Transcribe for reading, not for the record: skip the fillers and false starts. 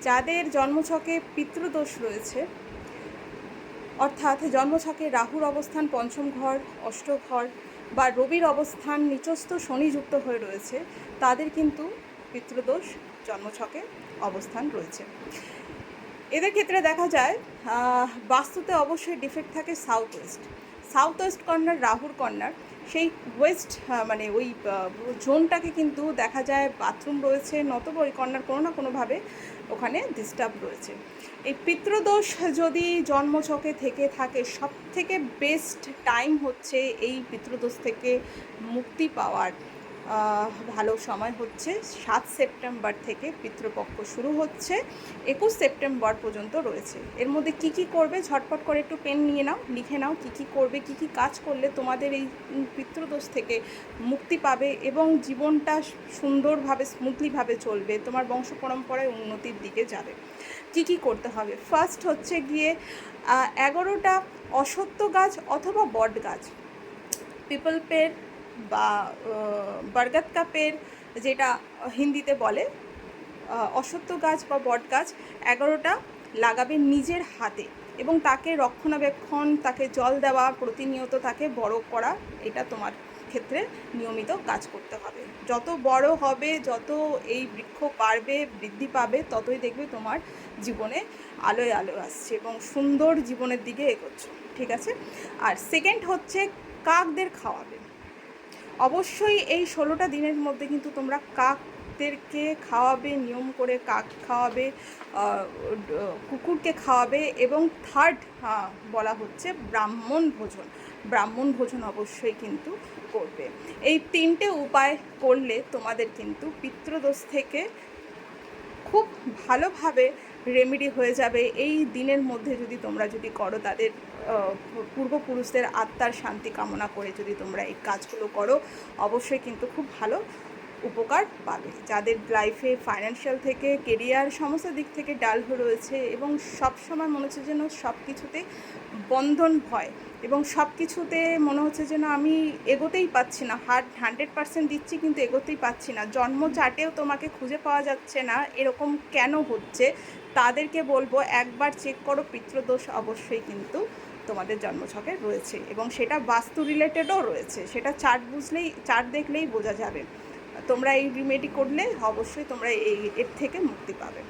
যাদের জন্মছকে পিতৃদোষ রয়েছে, অর্থাৎ জন্মছকে রাহুর অবস্থান পঞ্চম ঘর, অষ্টম ঘর বা রবির অবস্থান নিচস্থ শনিযুক্ত হয়ে রয়েছে, তাদের কিন্তু পিতৃদোষ জন্মছকে অবস্থান রয়েছে। এদের ক্ষেত্রে দেখা যায় বাস্তুতে অবশ্যই ডিফেক্ট থাকে সাউথ ওয়েস্ট কর্নার, রাহুর কর্নার, সেই ওয়েস্ট মানে ওই জোনটাকে কিন্তু দেখা যায় বাথরুম রয়েছে, নতবা ওই কর্নার কোনো না কোনোভাবে ওখানে ডিস্টার্ব রয়েছে। এই পিতৃদোষ যদি জন্মছকে থেকে থাকে, সব থেকে বেস্ট টাইম হচ্ছে এই পিতৃদোষ থেকে মুক্তি পাওয়ার ভালো সময় হচ্ছে 7 সেপ্টেম্বর থেকে পিতৃপক্ষ শুরু হচ্ছে, 21 সেপ্টেম্বর পর্যন্ত রয়েছে। এর মধ্যে কি কি করবে ঝটপট করে একটু পেন নিয়ে নাও, লিখে নাও কি কি করবে, কি কি কাজ করলে তোমাদের এই পিতৃদোষ থেকে মুক্তি পাবে এবং জীবনটা সুন্দরভাবে স্মুথলিভাবে চলবে, তোমার বংশ পরম্পরায় উন্নতির দিকে যাবে। কি কি করতে হবে? ফার্স্ট হচ্ছে গিয়ে 11টা অশ্বত্থ গাছ অথবা বট গাছ, পিপল পের বা বরগদ কা পের যেটা হিন্দিতে বলে, অশ্বত্থ গাছ বা বট গাছ 11টা লাগাবে নিজের হাতে এবং তাকে রক্ষণাবেক্ষণ, তাকে জল দেওয়া, প্রতিনিয়ত তাকে বড় করা, এটা তোমার ক্ষেত্রে নিয়মিত কাজ করতে হবে। যত বড় হবে, যত এই বৃক্ষ বাড়বে, বৃদ্ধি পাবে, ততই দেখবে তোমার জীবনে আলোয় আলো আসছে এবং সুন্দর জীবনের দিকে এগোচ্ছ। ঠিক আছে? আর সেকেন্ড হচ্ছে কাকদের খাওয়াবে। অবশ্যই এই 16টা দিনের মধ্যে কিন্তু তোমরা কাকদেরকে খাওয়াবে, নিয়ম করে কাক খাওয়াবে, কুকুরকে খাওয়াবে এবং থার্ড বলা হচ্ছে ব্রাহ্মণ ভোজন অবশ্যই কিন্তু করবে। এই 3টে উপায় করলে তোমাদের কিন্তু পিতৃদোষ থেকে খুব ভালোভাবে রেমেডি হয়ে যাবে। এই দিনের মধ্যে যদি তোমরা করো, তাদের পূর্বপুরুষদের আত্মার শান্তি কামনা করে যদি তোমরা এই কাজগুলো করো, অবশ্যই কিন্তু খুব ভালো উপকার পাবে। যাদের লাইফে ফাইন্যান্সিয়াল থেকে কেরিয়ার সমস্ত দিক থেকে ডাল হয়ে রয়েছে এবং সবসময় মনে হচ্ছে যেন সব কিছুতে বন্ধন ভয় এবং সব কিছুতে মনে হচ্ছে যেন আমি এগোতেই পাচ্ছি না, 100% দিচ্ছি কিন্তু এগোতেই পাচ্ছি না, জন্ম চার্টেও তোমাকে খুঁজে পাওয়া যাচ্ছে না, এরকম কেন হচ্ছে, তাদেরকে বলবো একবার চেক করো। পিতৃদোষ অবশ্যই কিন্তু তোমাদের জন্মছকে রয়েছে এবং সেটা বাস্তু রিলেটেডও রয়েছে, সেটা চার্ট দেখলেই বোঝা যাবে। তোমরা এই রেমেডি করলে অবশ্যই তোমরা এর থেকে মুক্তি পাবে।